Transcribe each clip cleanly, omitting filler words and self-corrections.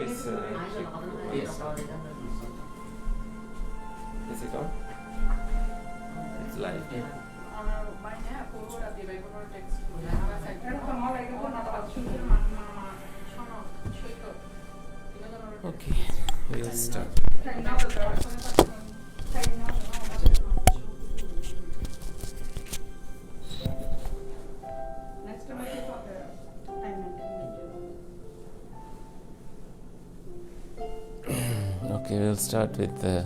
Is yes. Is it on? It's live. Okay, we'll start. Okay, we'll start with the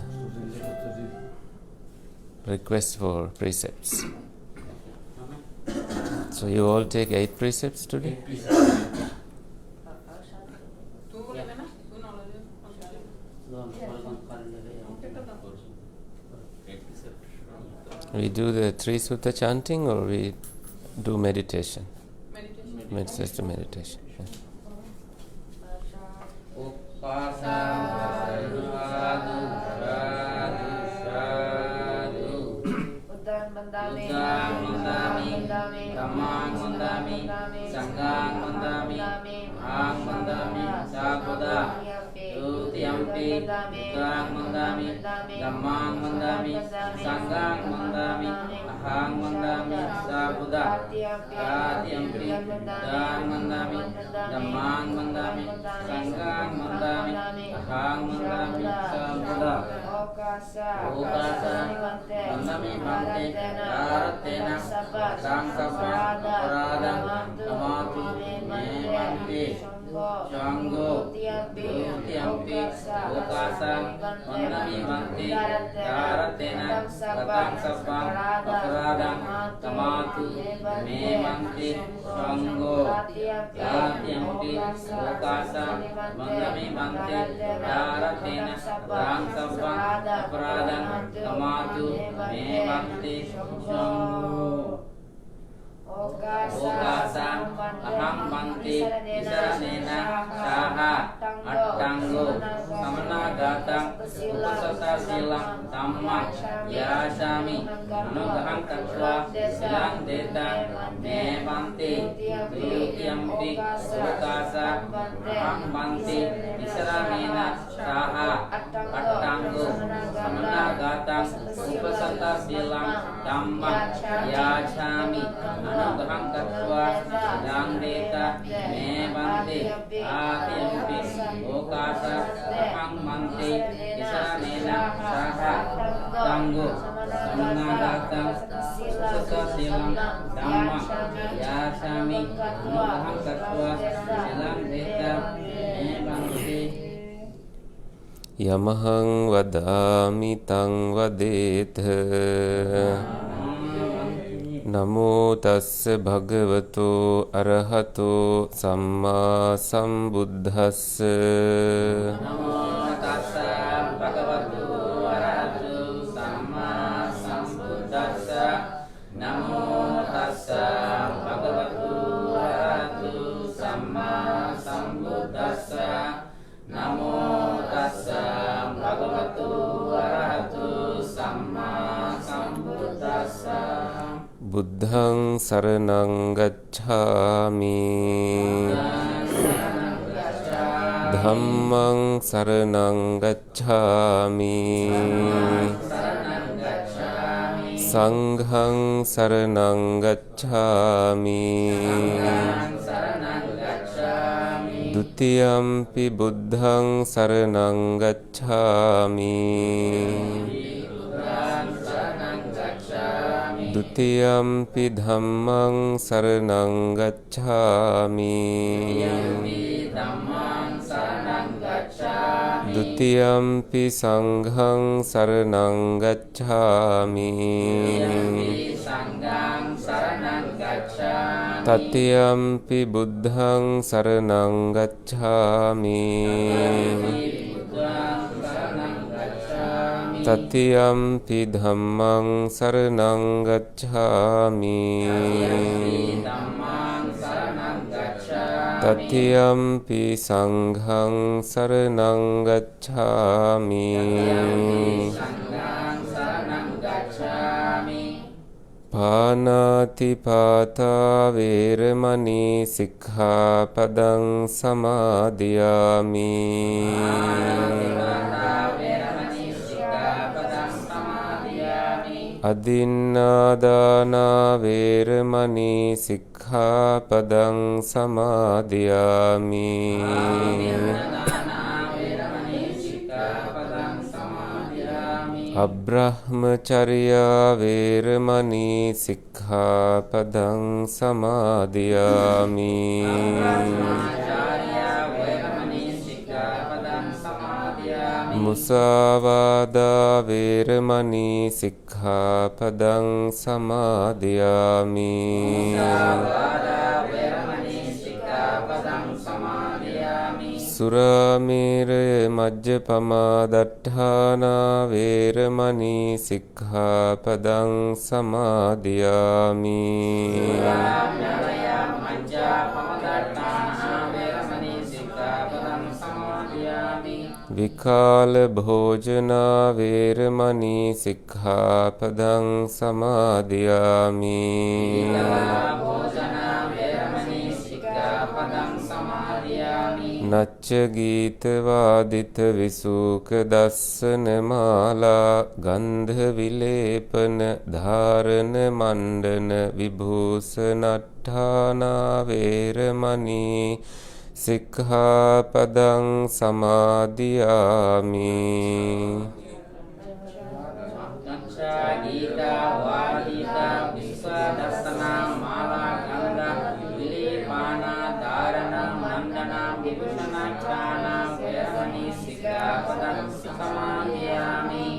request for precepts. So you all take 8 precepts today? We do the 3 sutta chanting or we do meditation? Meditation. Meditation. Yamahang vadami tang vadetha Namo tassa bhagavato arahato samma sambuddhassa Namo tassa bhagavato arahato samma sambuddhassa Namo tassa bhagavato arahato samma sambuddhassa Namo tassa bhagavato arahato samma sambuddhassa Buddhaṃ saranang gacchāmi Dhammaṃ saranang gacchāmi Saṅghaṃ saranang gacchāmi Dutiyampi buddhaṃ saranang gacchāmi Dutiyampi dhammaṃ saranang gacchāmi Dutiyampi saṅghaṃ saranang gacchāmi Tatiyampi buddhaṃ saranang gacchāmi Tatiyampi dhammaṃ saranang gacchāmi Tatiyampi saṅghaṃ saranang gacchāmi පානාතිපාතා වේරමණී සික්ඛාපදං සමාදියාමි. අදින්නාදානා වේරමණී සික්ඛාපදං සමාදියාමි. අබ්‍රහ්මචර්යා වේරමණී සික්ඛාපදං සමාදියාමි. මුසාවාදා වේරමණී සික්ඛාපදං සමාදියාමි. සුරාමේරය මජ්ජපමා දට්ඨානා වේරමණී සික්ඛාපදං සමාදියාමි. විකාල භෝජනා වේරමණී සික්ඛාපදං සමාදියාමි. නච්ච ගීත වාදිත විසූක දස්සන මාලා ගන්ධ විලේපන ධාරණ මණ්ඩන විභූෂණට්ඨානා වේරමණී සික්ඛාපදං සමාදියාමි.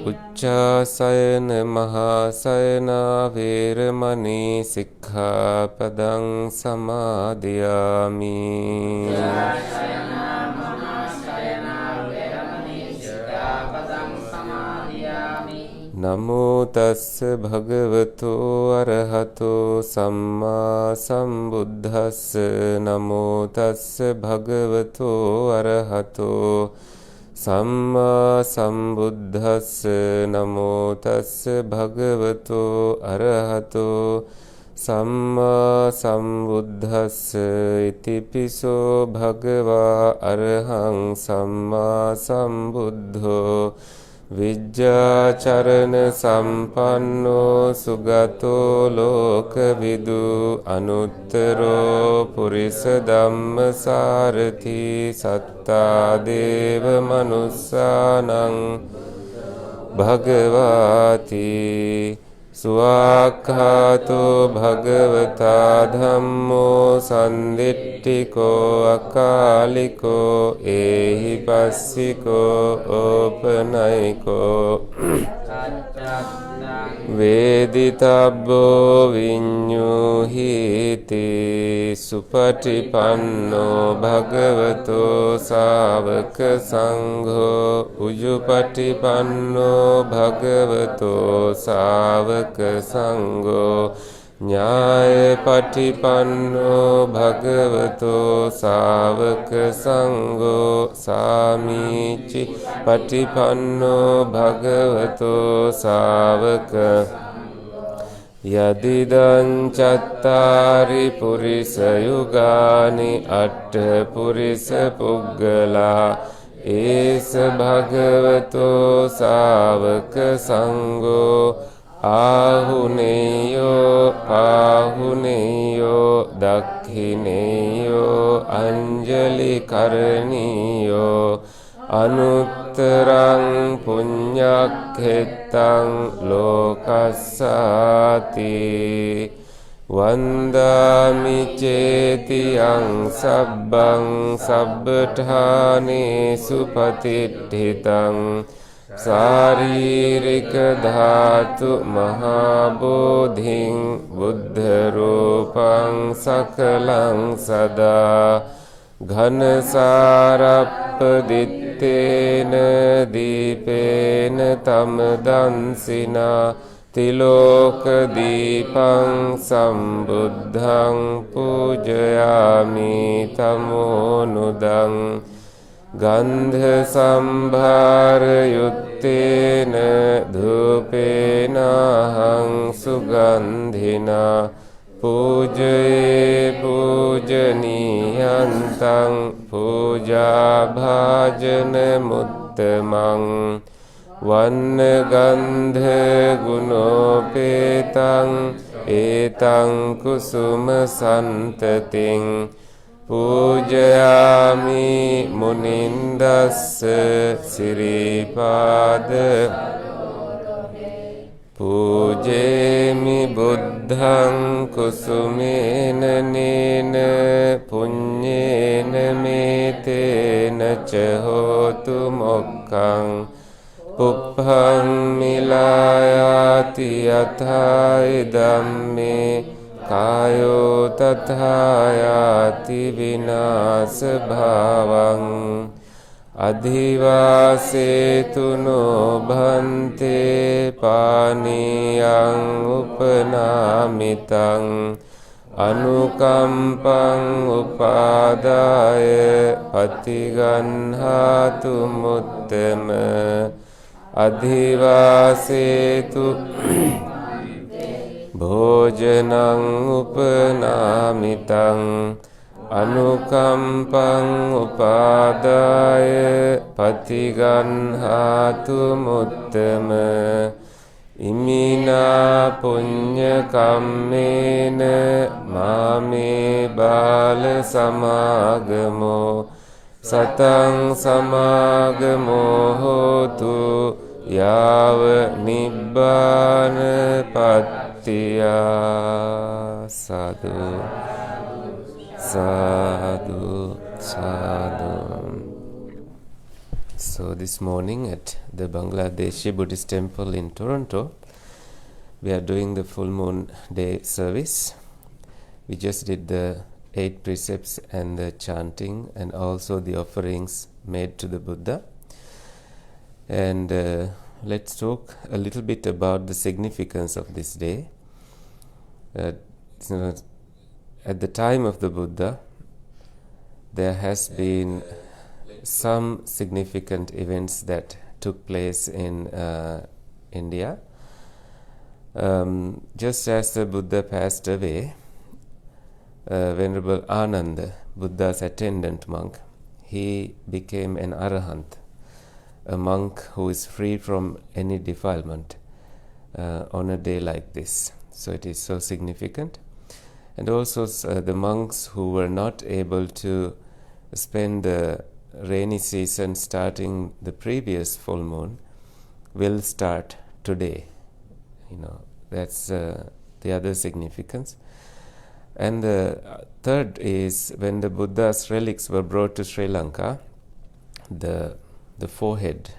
උච්චාසයන මහාසයනා වේරමණී සික්ඛාපදං සමාදියාමි. නමෝ තස්ස භගවතෝ අරහතෝ සම්මා සම්බුද්දස්ස. නමෝ තස්ස භගවතෝ අරහතෝ සම්මා සම්බුද්දස්ස. නමෝ තස්ස භගවතෝ අරහතෝ සම්මා සම්බුද්දස්ස. ඉතිපිසෝ භගවා අරහං සම්මා සම්බුද්ධෝ විජ්ජාචරණ සම්පන්නෝ සුගතෝ ලෝකවිදු අනුත්තරෝ පුරිස ධම්මසාරථි සත්තා දේව මනුස්සානං භගවාති. සුවාක්ඛාතෝ භගවතා ධම්මෝ සන්දිට්ඨිකෝ අකාලිකෝ ඒහි පස්සිකෝ ඕපනයිකෝ වේදිතබ්බෝ විඤ්ඤුහිති. සුපටිපන්නෝ භගවතෝ සාවක සංඝෝ උජුපටිපන්නෝ භගවතෝ සාවක සංඝෝ ඥායපටිපන්නෝ භගවතෝ සාවක සංඝෝ සාමීචි පටිපන්නෝ භගවතෝ සාවක. යදිදං චත්තාරි පුරිස යුගානි අට්ඨ පුරිස පුග්ගලා ඒස භගවතෝ සාවක සංඝෝ ආහුනේයෝ පාහුනේයෝ දක්ඛිනේයෝ අංජලි කරණීයෝ අනුත්තරං පුඤ්ඤක්ඛෙත්තං ලෝකස්සාති. වන්දාමි චේතියං සබ්බං සබ්බඨානේසු පතිට්ඨිතං සාරීරික ධාතු මහා බෝධින් බුද්ධ රූපං සකලං සදා ඝනසාරප්පදිත්තේන දීපේන තමදන්සිනා තිලෝක දීපං සම්බුද්ධං පූජයාමි තමෝනුදං Gandha sambhara yuttena dhupena hang sugandhina pujaye pujaniyantang puja bhajana muttamang vanna gandha gunopetang etang kusuma santating pujayami munindassa siripada pujemi buddhang kusumena nena punyena metena cahotu mokkang puphang milayati yathai dhamme kayo tathayati vinasa bhavang adhivasetu no bhante paniyang upanamitang anukampang upadaya patiganhatu muttama adhivasetu bhojanang upanamitang anukampang upadaya patiganhatu muttama imina punya kammena mame bala samagamo satang samagamo hotu yava nibbana pattiya sadhu sadhu sadhu. So this morning at the Bangladeshi Buddhist temple in Toronto, we are doing the full moon day service. We just did the 8 precepts and the chanting and also the offerings made to the Buddha. And let's talk a little bit about the significance of this day. So at the time of the Buddha, there has been some significant events that took place in India. Just as the Buddha passed away, Venerable Ananda, Buddha's attendant monk, he became an arahant, a monk who is free from any defilement on a day like this. So it is so significant. And also the monks who were not able to spend the rainy season starting the previous full moon will start today. That's the other significance. And the third is when the Buddha's relics were brought to Sri Lanka, the forehead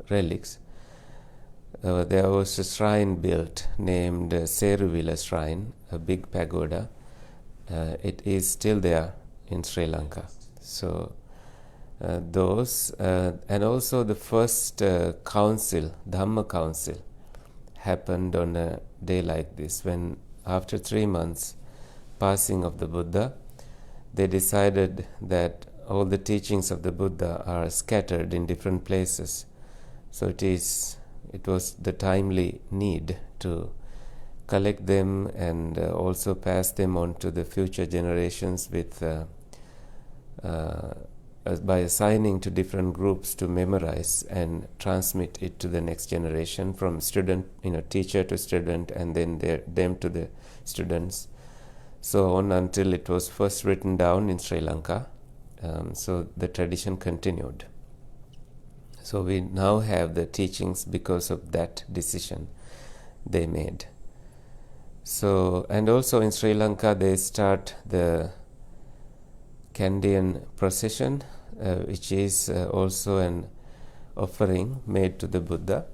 relics, there was a shrine built named Seruvila Shrine, a big pagoda. It is still there in Sri Lanka. So those and also the first council, Dhamma council, happened on a day like this, when after 3 months passing of the Buddha, they decided that all the teachings of the Buddha are scattered in different places. So it was the timely need to collect them and also pass them on to the future generations with by assigning to different groups to memorize and transmit it to the next generation from student, teacher to student, and then them to the students, so on until it was first written down in Sri Lanka. So the tradition continued. So we now have the teachings because of that decision they made. So, and also in Sri Lanka they start the Kandyan procession, which is also an offering made to the Buddha.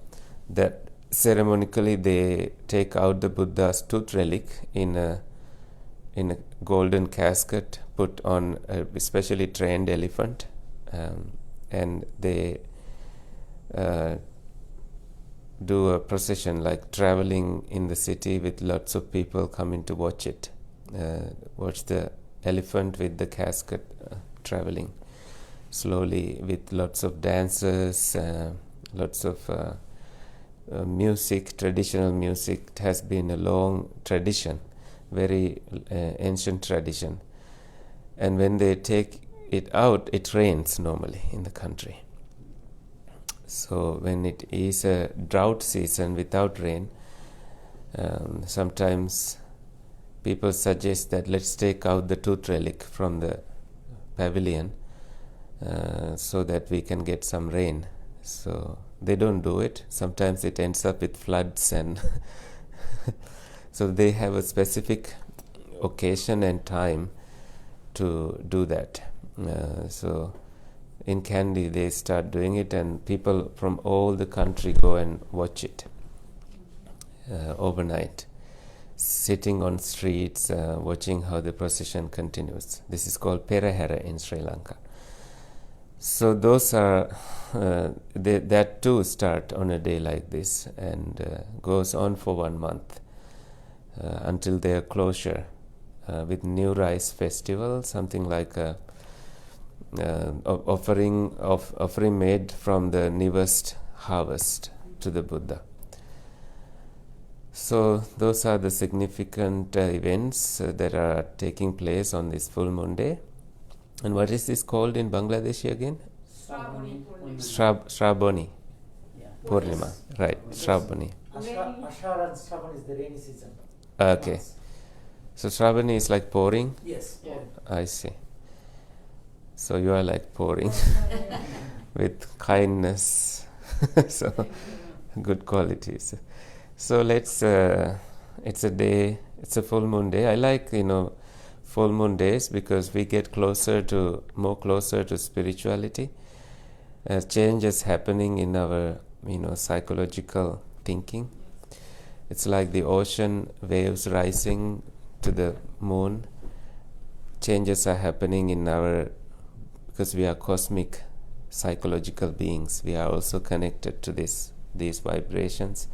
That ceremonically they take out the Buddha's tooth relic in a golden casket put on a specially trained elephant, and they do a procession, like traveling in the city with lots of people coming to watch it, watch the elephant with the casket traveling. slowly with lots of dances, lots of music, traditional music. It has been a long tradition, very ancient tradition. And when they take it out, it rains normally in the country. So when it is a drought season without rain, sometimes people suggest that let's take out the tooth relic from the pavilion so that we can get some rain. So they don't do it. Sometimes it ends up with floods, and so they have a specific occasion and time to do that. So in Kandy they start doing it, and people from all the country go and watch it overnight, sitting on streets, watching how the procession continues. This is called Perahera in Sri Lanka. So those are that too start on a day like this and goes on for 1 month until their closure with New Rice Festival, something like a offering made from the newest harvest to the Buddha. So those are the significant events that are taking place on this full moon day. And what is this called in Bangladeshi again? Shrabani. Yeah. Purnima. Right, Shrabani. Ashara and Shraban is the rainy season. Okay. So Shrabani is like pouring? Yes. Yeah. I see. So you are like pouring with kindness. So good qualities. So let's it's a full moon day. I like, full moon days because we get more closer to spirituality. Changes happening in our psychological thinking. It's like the ocean waves rising to the moon. Changes are happening in because we are cosmic psychological beings. We are also connected to these vibrations.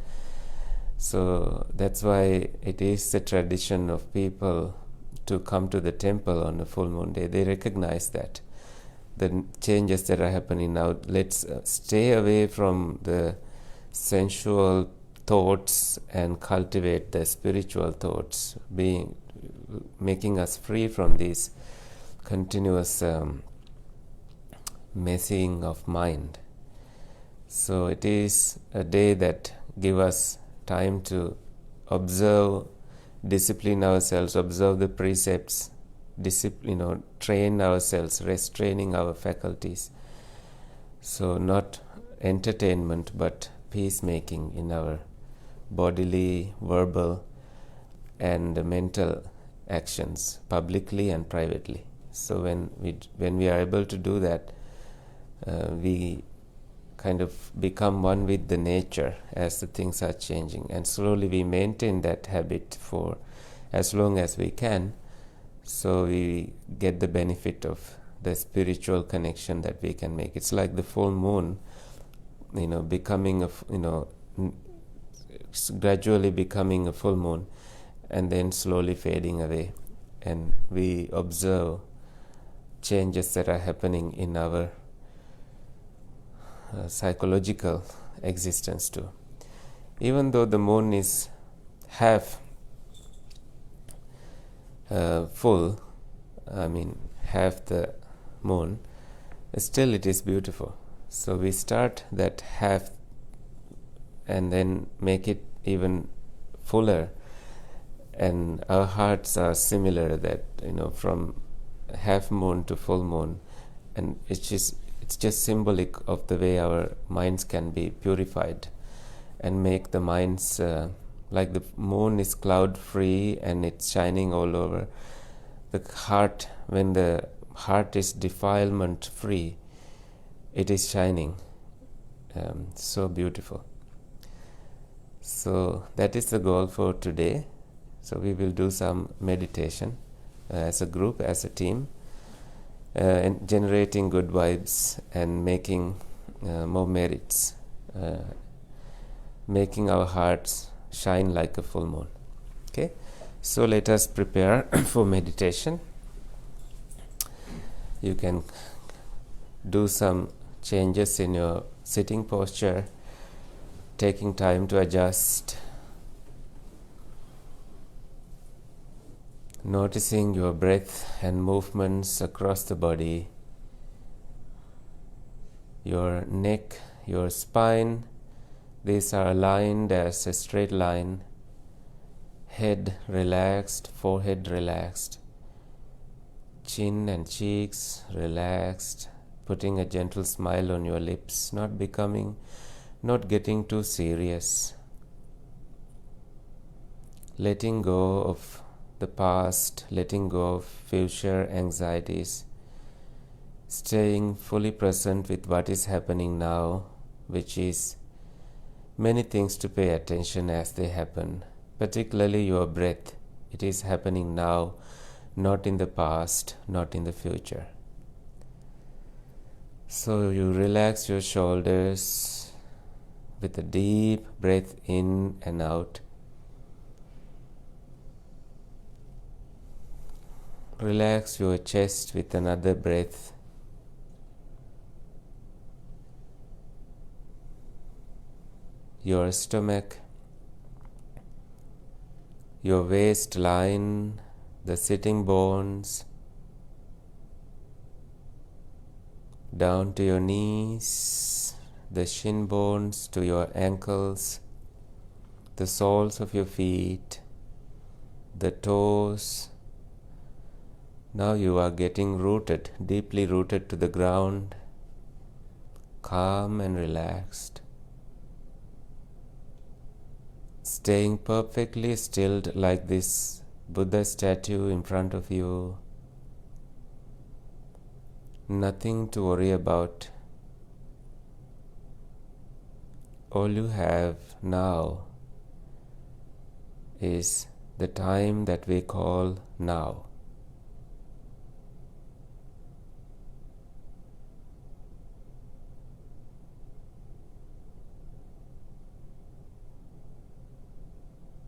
So that's why it is the tradition of people to come to the temple on a full moon day. They recognize that the changes that are happening now. Let's stay away from the sensual thoughts and cultivate the spiritual thoughts, making us free from these continuous messing of mind. So it is a day that gives us time to observe, discipline ourselves, observe the precepts, train ourselves, restraining our faculties. So not entertainment but peacemaking in our bodily, verbal and mental actions, publicly and privately. So when we are able to do that, we kind of become one with the nature as the things are changing, and slowly we maintain that habit for as long as we can, so we get the benefit of the spiritual connection that we can make. It's like the full moon, becoming gradually becoming a full moon and then slowly fading away, and we observe changes that are happening in our psychological existence too. Even though the moon is half full, half the moon, still it is beautiful. So we start that half and then make it even fuller, and our hearts are similar, that from half moon to full moon, and it's just symbolic of the way our minds can be purified and make the minds like the moon is cloud free and it's shining all over the heart. When the heart is defilement free, it is shining so beautiful. So that is the goal for today. So we will do some meditation as a group, as a team, and generating good vibes and making more merits, making our hearts shine like a full moon. Okay, so let us prepare for meditation. You can do some changes in your sitting posture, taking time to adjust, noticing your breath and movements across the body, your neck, your spine. These are aligned as a straight line. Head relaxed, forehead relaxed, chin and cheeks relaxed, putting a gentle smile on your lips, not getting too serious. Letting go of the past, letting go of future anxieties, staying fully present with what is happening now, which is many things to pay attention as they happen, particularly your breath. It is happening now, not in the past, not in the future. So you relax your shoulders with a deep breath in and out. Relax your chest with another breath. Your stomach, your waistline, the sitting bones, down to your knees, the shin bones to your ankles, the soles of your feet, the toes. Now you are getting rooted, deeply rooted to the ground, calm and relaxed. Staying perfectly stilled like this Buddha statue in front of you. Nothing to worry about. All you have now is the time that we call now.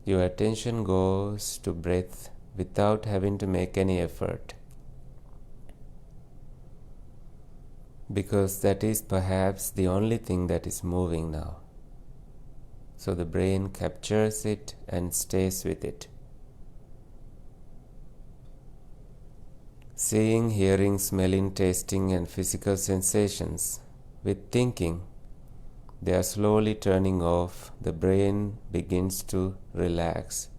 Your attention goes to breath without having to make any effort, because that is perhaps the only thing that is moving now. So the brain captures it and stays with it. Seeing, hearing, smelling, tasting, and physical sensations, with thinking, they are slowly turning off. The brain begins to relax.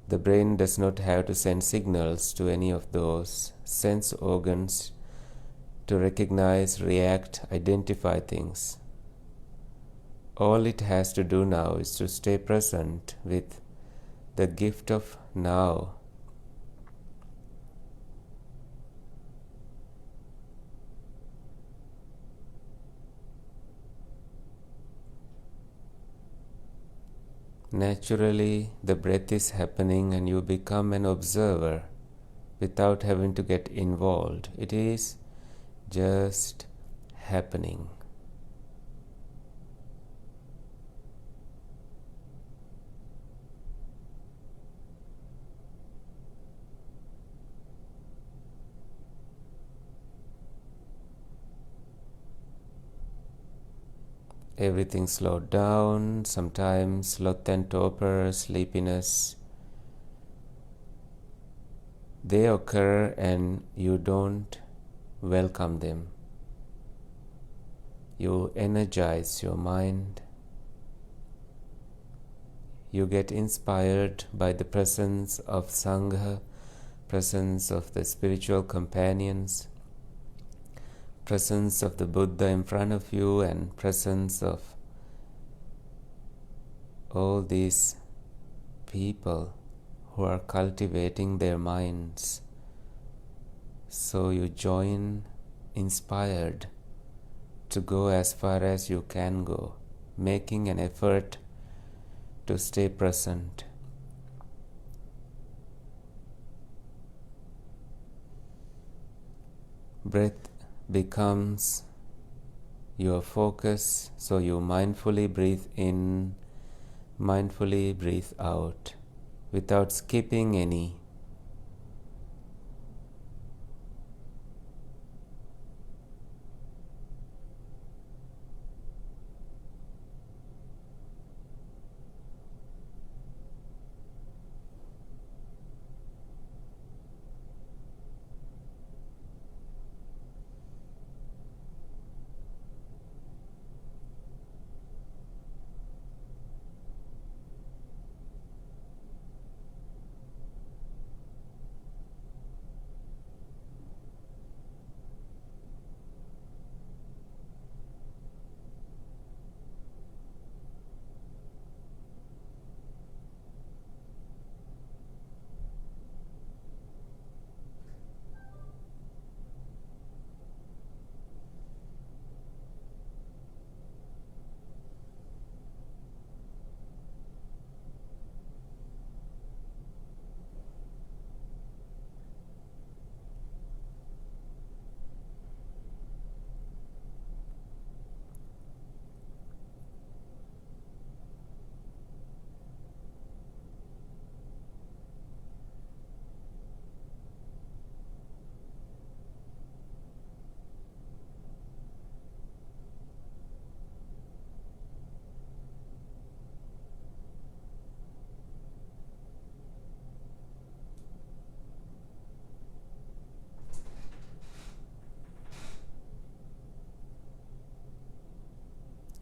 The brain does not have to send signals to any of those sense organs to recognize, react, identify things. All it has to do now is to stay present with the gift of now. Naturally, the breath is happening and you become an observer without having to get involved. It is just happening. Everything slowed down, sometimes sloth and torpor, sleepiness. They occur and you don't welcome them. You energize your mind. You get inspired by the presence of Sangha, presence of the spiritual companions, presence of the Buddha in front of you, and presence of all these people who are cultivating their minds. So you join, inspired to go as far as you can go, making an effort to stay present. Breath becomes your focus, so you mindfully breathe in, mindfully breathe out, without skipping any.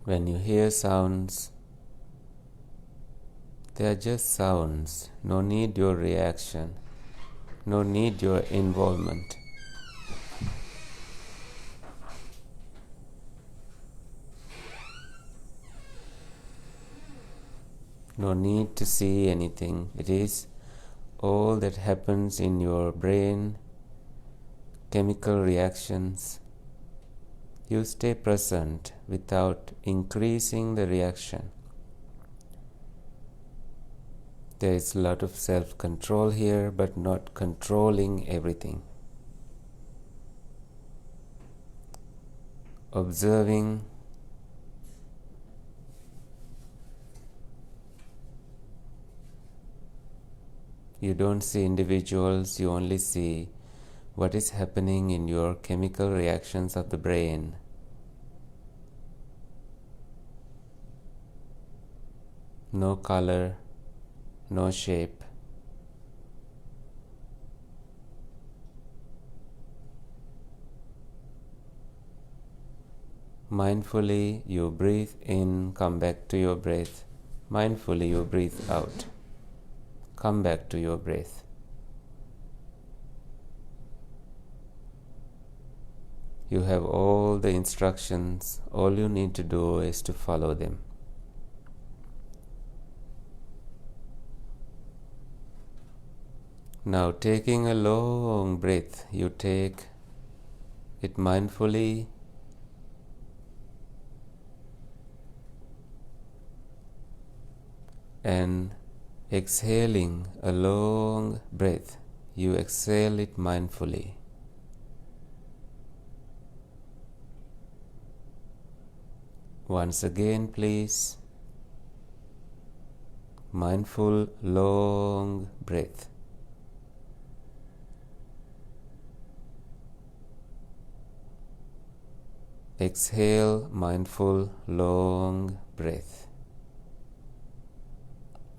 When you hear sounds, they are just sounds. No need your reaction. No need your involvement. No need to see anything. It is all that happens in your brain, chemical reactions. You stay present without increasing the reaction. There is a lot of self-control here, but not controlling everything. Observing. You don't see individuals, you only see what is happening in your chemical reactions of the brain. No color, no shape. Mindfully you breathe in, come back to your breath. Mindfully you breathe out. Come back to your breath. You have all the instructions. All you need to do is to follow them. Now, taking a long breath, you take it mindfully. And exhaling a long breath, you exhale it mindfully. Once again, please. Mindful long breath. Exhale, mindful long breath.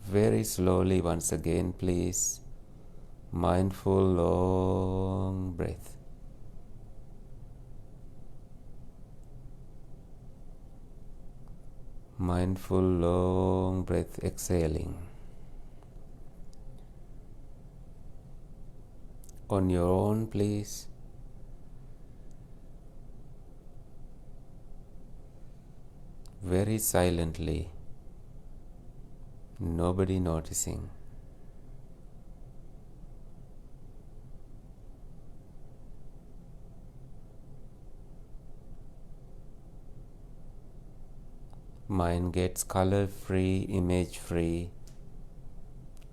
Very slowly once again, please. Mindful long breath. Mindful long breath exhaling. On your own, please. Very silently. Nobody noticing. Mind gets color-free, image-free,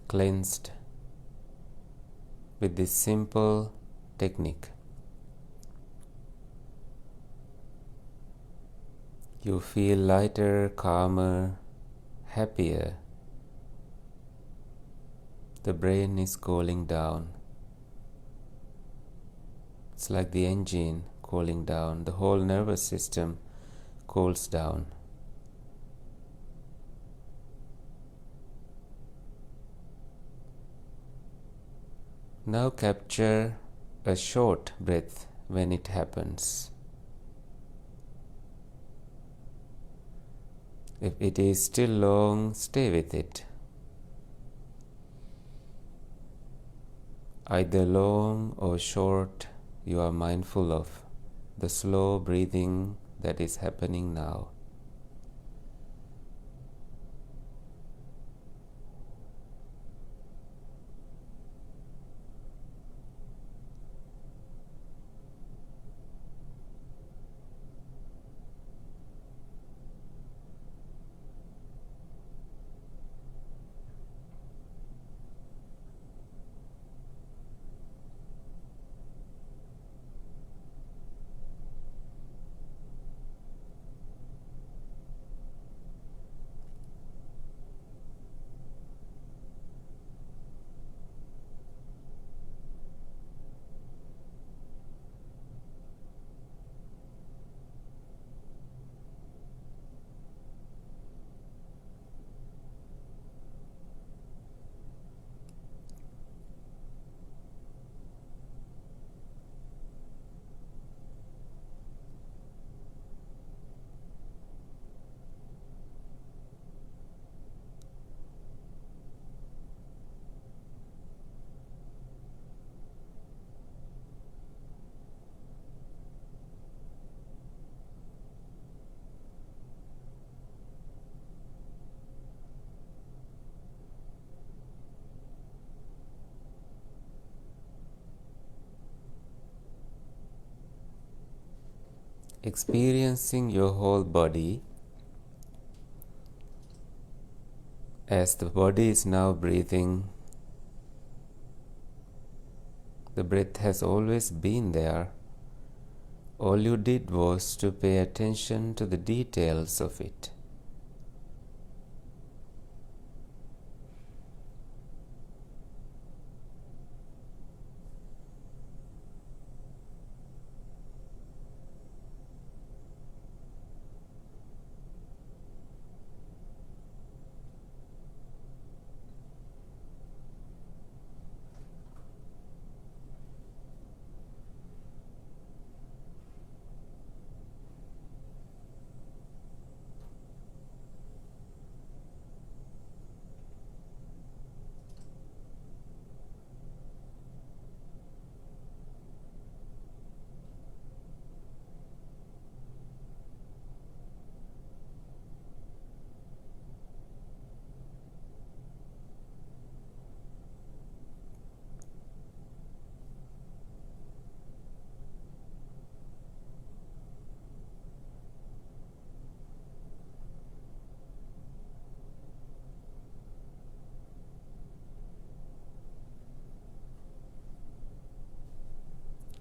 cleansed with this simple technique. You feel lighter, calmer, happier. The brain is cooling down. It's like the engine cooling down. The whole nervous system cools down. Now capture a short breath when it happens. If it is still long, stay with it. Either long or short, you are mindful of the slow breathing that is happening now. experiencing your whole body as the body is now breathing. The breath has always been there. All you did was to pay attention to the details of it.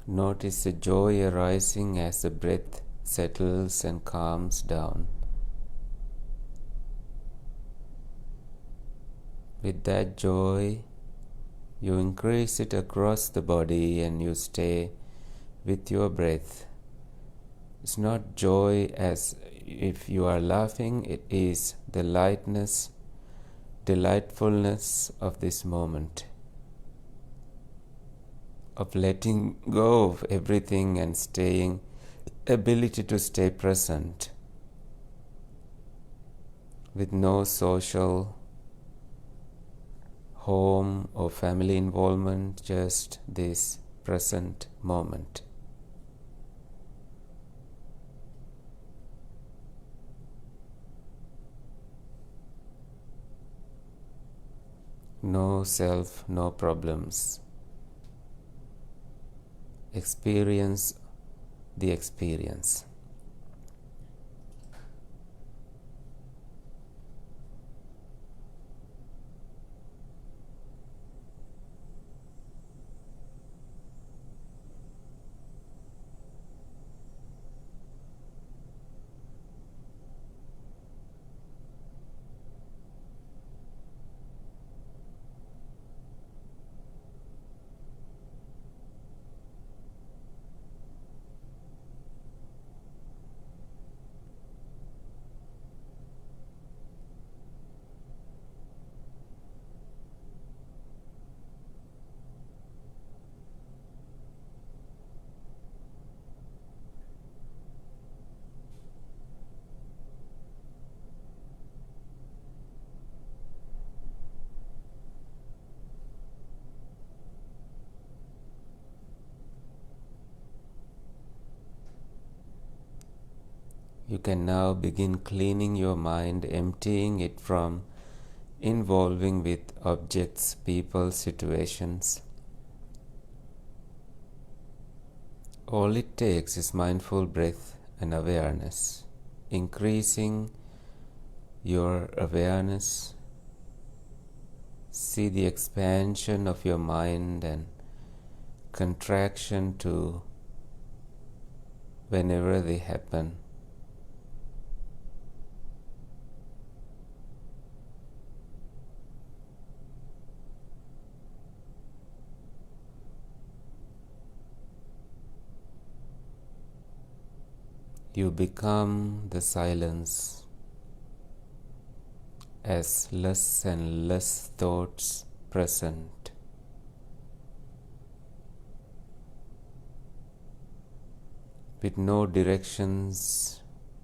Notice the joy arising as the breath settles and calms down. With that joy, you increase it across the body and you stay with your breath. It's not joy as if you are laughing, it is the lightness, delightfulness of this moment, of letting go of everything and staying, ability to stay present with no social, home or family involvement, just this present moment. No self, no problems. Experience the experience. You can now begin cleaning your mind, emptying it from involving with objects, people, situations. All it takes is mindful breath and awareness, increasing your awareness. See the expansion of your mind and contraction to whenever they happen. You become the silence as less and less thoughts present. With no directions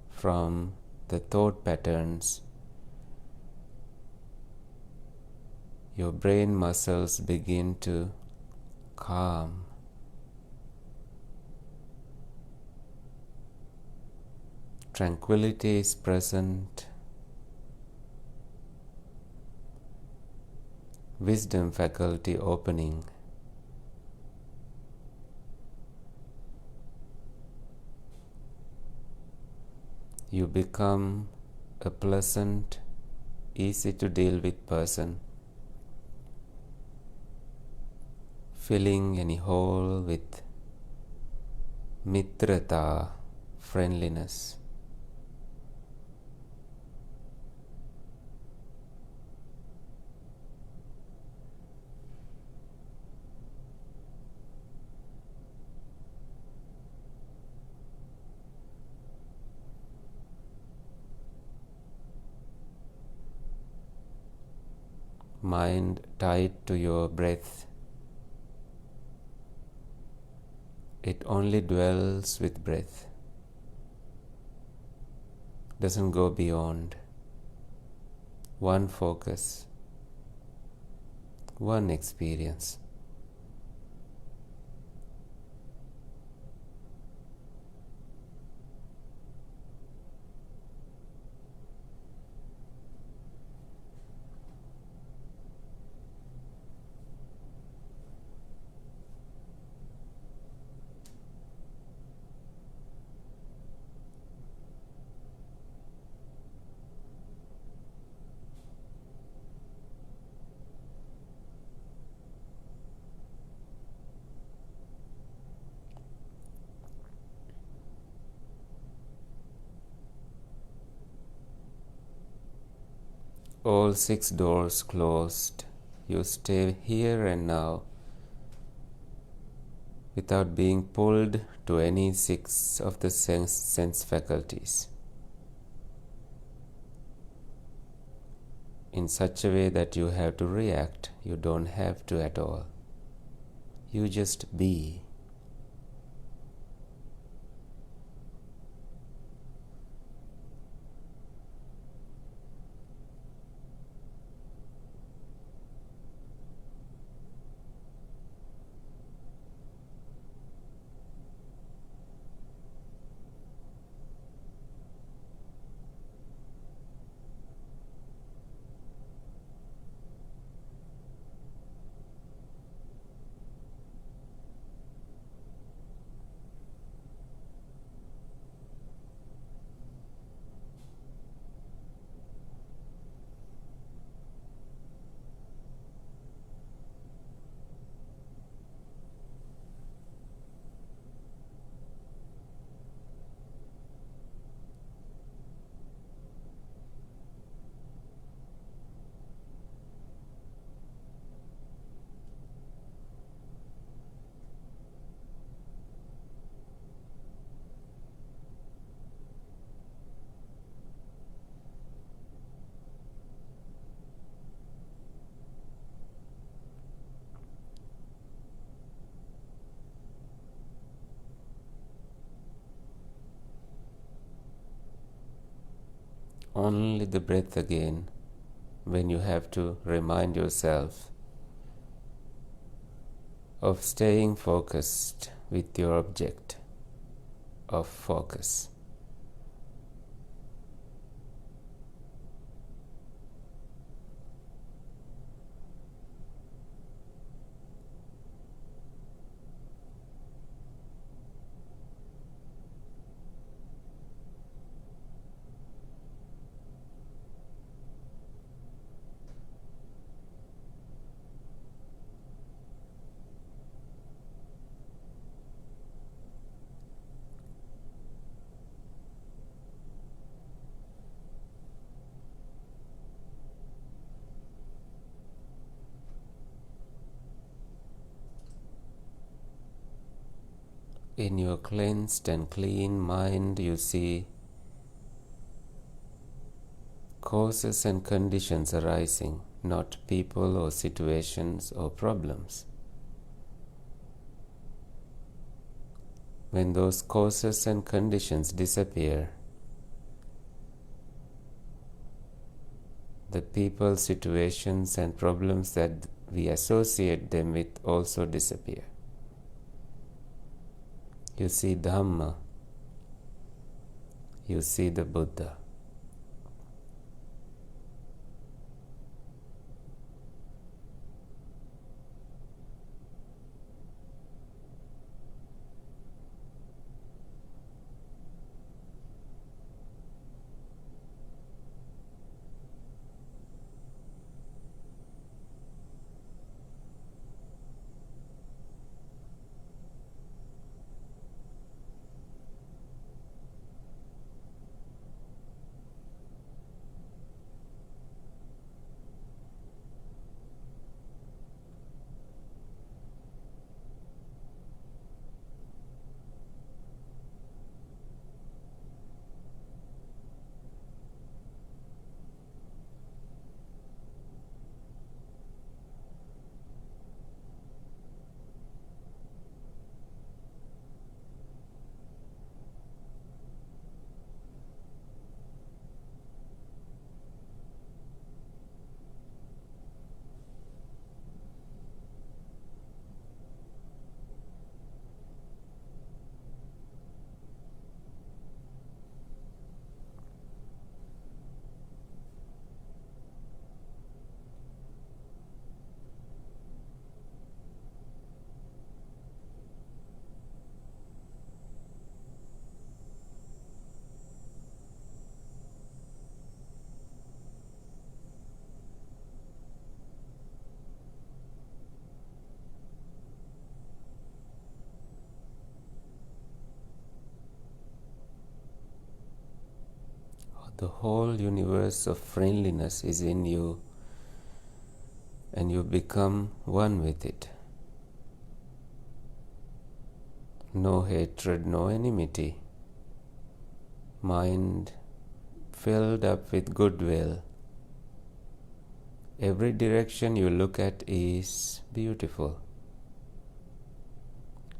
from the thought patterns, your brain muscles begin to calm. Tranquility is present. Wisdom faculty opening. You become a pleasant, easy to deal with person, filling any hole with mitrata, friendliness. Mind tied to your breath. It only dwells with breath, doesn't go beyond. One focus, one experience. All 6 doors closed. You stay here and now without being pulled to any 6 of the sense faculties in such a way that you have to react. You don't have to at all. You just be. Only the breath again when you have to remind yourself of staying focused with your object of focus. In your cleansed and clean mind, you see causes and conditions arising, not people or situations or problems. When those causes and conditions disappear, the people, situations, and problems that we associate them with also disappear. You see Dhamma, you see the Buddha. The whole universe of friendliness is in you, and you become one with it. No hatred, no enmity. Mind filled up with goodwill. Every direction you look at is beautiful,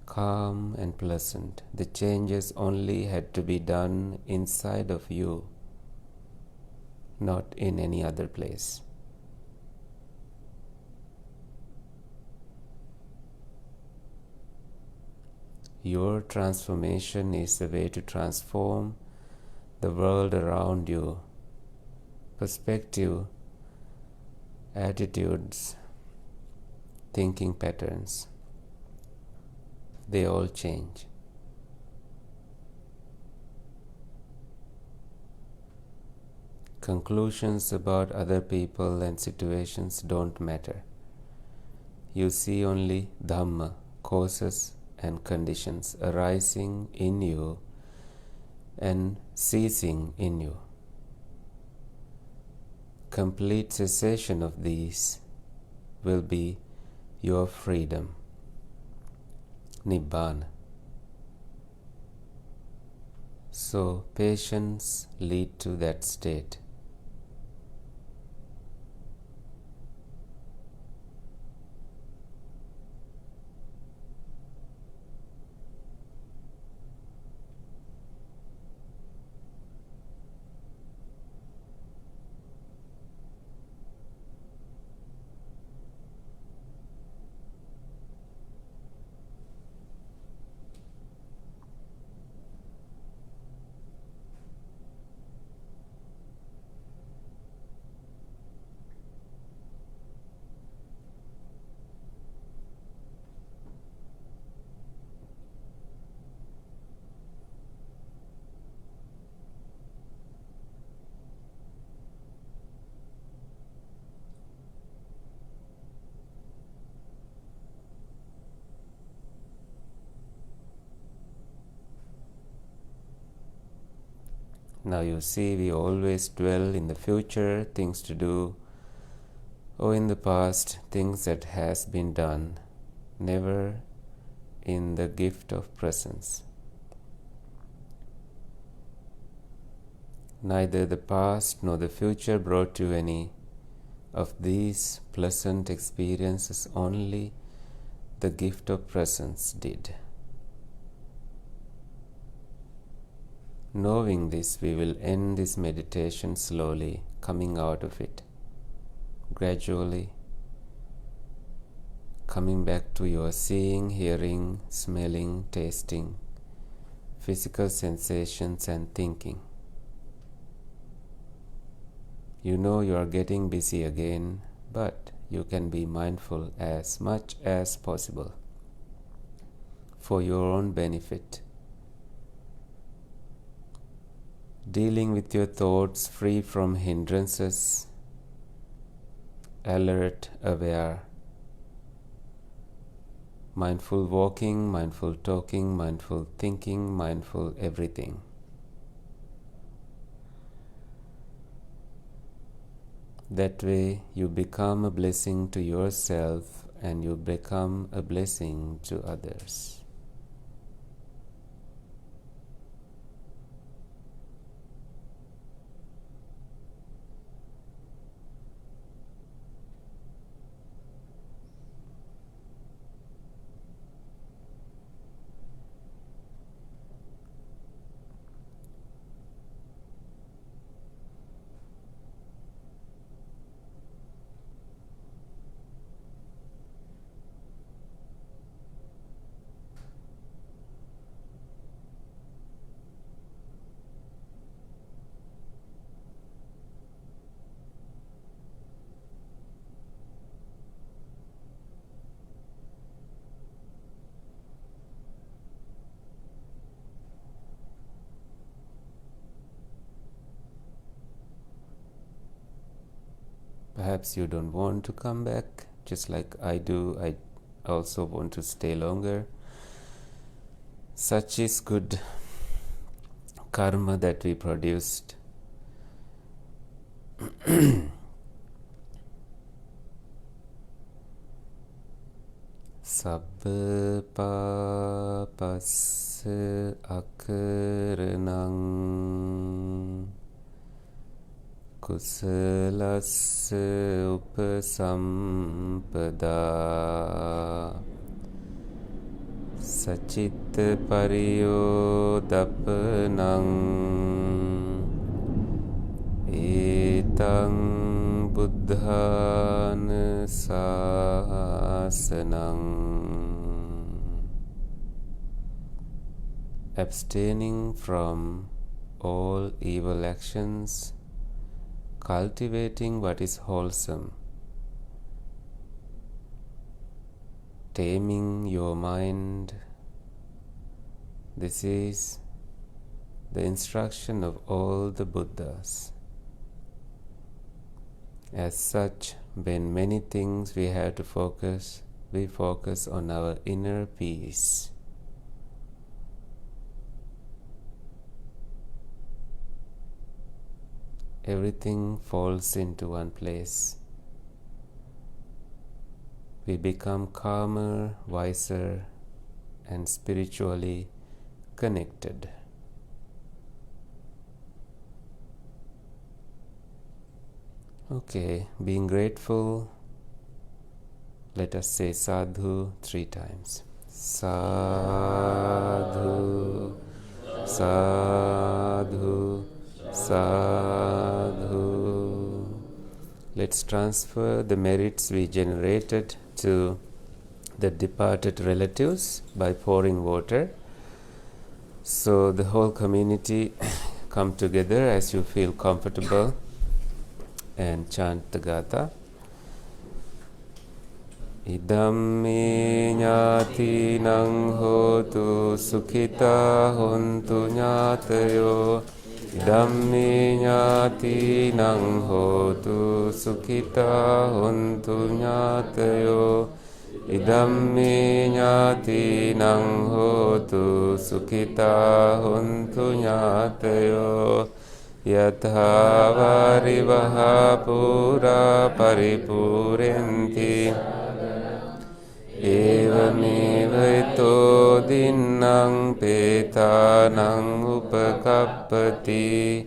calm and pleasant. The changes only had to be done inside of you, not in any other place. Your transformation is the way to transform the world around you. Perspective, attitudes, thinking patterns, they all change. Conclusions about other people and situations don't matter. You see only Dhamma, causes and conditions arising in you and ceasing in you. Complete cessation of these will be your freedom, Nibbana. So patience leads to that state. Now you see, we always dwell in the future, things to do, or in the past, things that has been done, never in the gift of presence. Neither the past nor the future brought you any of these pleasant experiences, only the gift of presence did. Knowing this, we will end this meditation slowly, coming out of it, gradually coming back to your seeing, hearing, smelling, tasting, physical sensations and thinking. You know you are getting busy again, but you can be mindful as much as possible for your own benefit. Dealing with your thoughts free from hindrances, alert, aware, mindful walking, mindful talking, mindful thinking, mindful everything. That way you become a blessing to yourself and you become a blessing to others. Perhaps you don't want to come back, just like I do. I also want to stay longer. Such is good karma that we produced. Sabba papassa akaranang kusalassa upasampada sacitta pariyodapanang etang buddhana sasanang. Abstaining from all evil actions, cultivating what is wholesome, taming your mind. This is the instruction of all the Buddhas. As such, when many things we have to focus, we focus on our inner peace. Everything falls into one place. We become calmer, wiser, and spiritually connected. Okay, being grateful, let us say sadhu 3 times. Sadhu, sadhu, sadhu. Let's transfer the merits we generated to the departed relatives by pouring water. So the whole community come together as you feel comfortable and chant the gatha. Idam me ñātīnaṁ hotu sukhita hontu ñātayo. Idam me ñātīnaṁ hotu sukhita hontu ñātayo. Idam me ñātīnaṁ hotu sukhita hontu ñātayo. Yatha varivaha pura paripurenti evameva ito dinnang petanang upakappati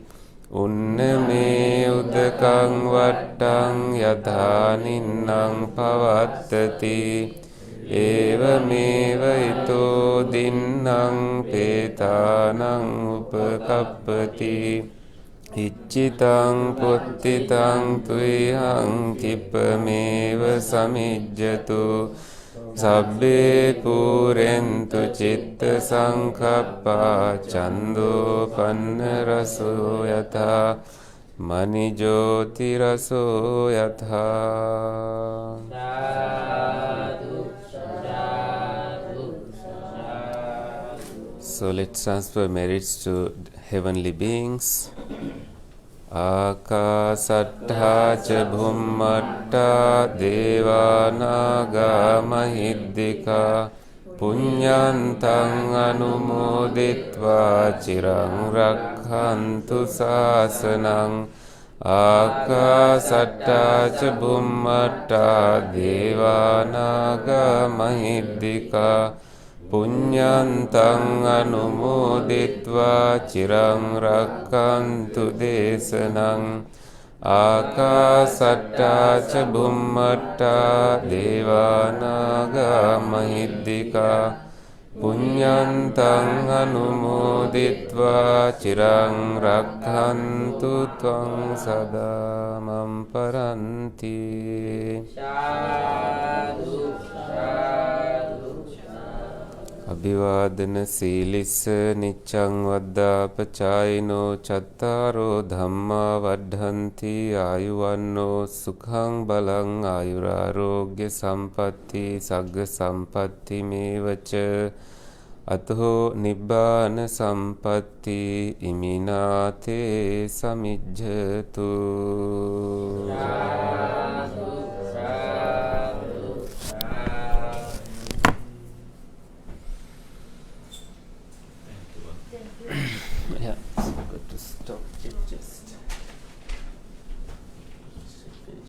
unname udakang vattang yatha ninnang pavattati evameva ito dinnang petanang upakappati Iccitang puttitang tuyang kipameva samijjatu sabbe purentu citta sankappa cando panna raso yatha manijoti raso yatha. So let's transfer merits to heavenly beings. Akasattha ca bhummatta devanaga mahiddhika punyantang anumoditva cirang rakkhantu sasanang. Akasattha ca bhummatta devanaga mahiddhika punyantang anumoditva cirang rakkantu desanang. Akasattha ca bhummatta devanaga mahiddhika punyantang anumoditva cirang rakkantu tvang sada mamparanti. Abhivadana silissa niccang vaddapacayino cattaro dhamma vaddhanti ayuvanno sukhang balang ayurarogya sampatti sagga sampatti mevaca ato nibbana sampatti iminate samijjatu. Yeah, it's good to stop it just.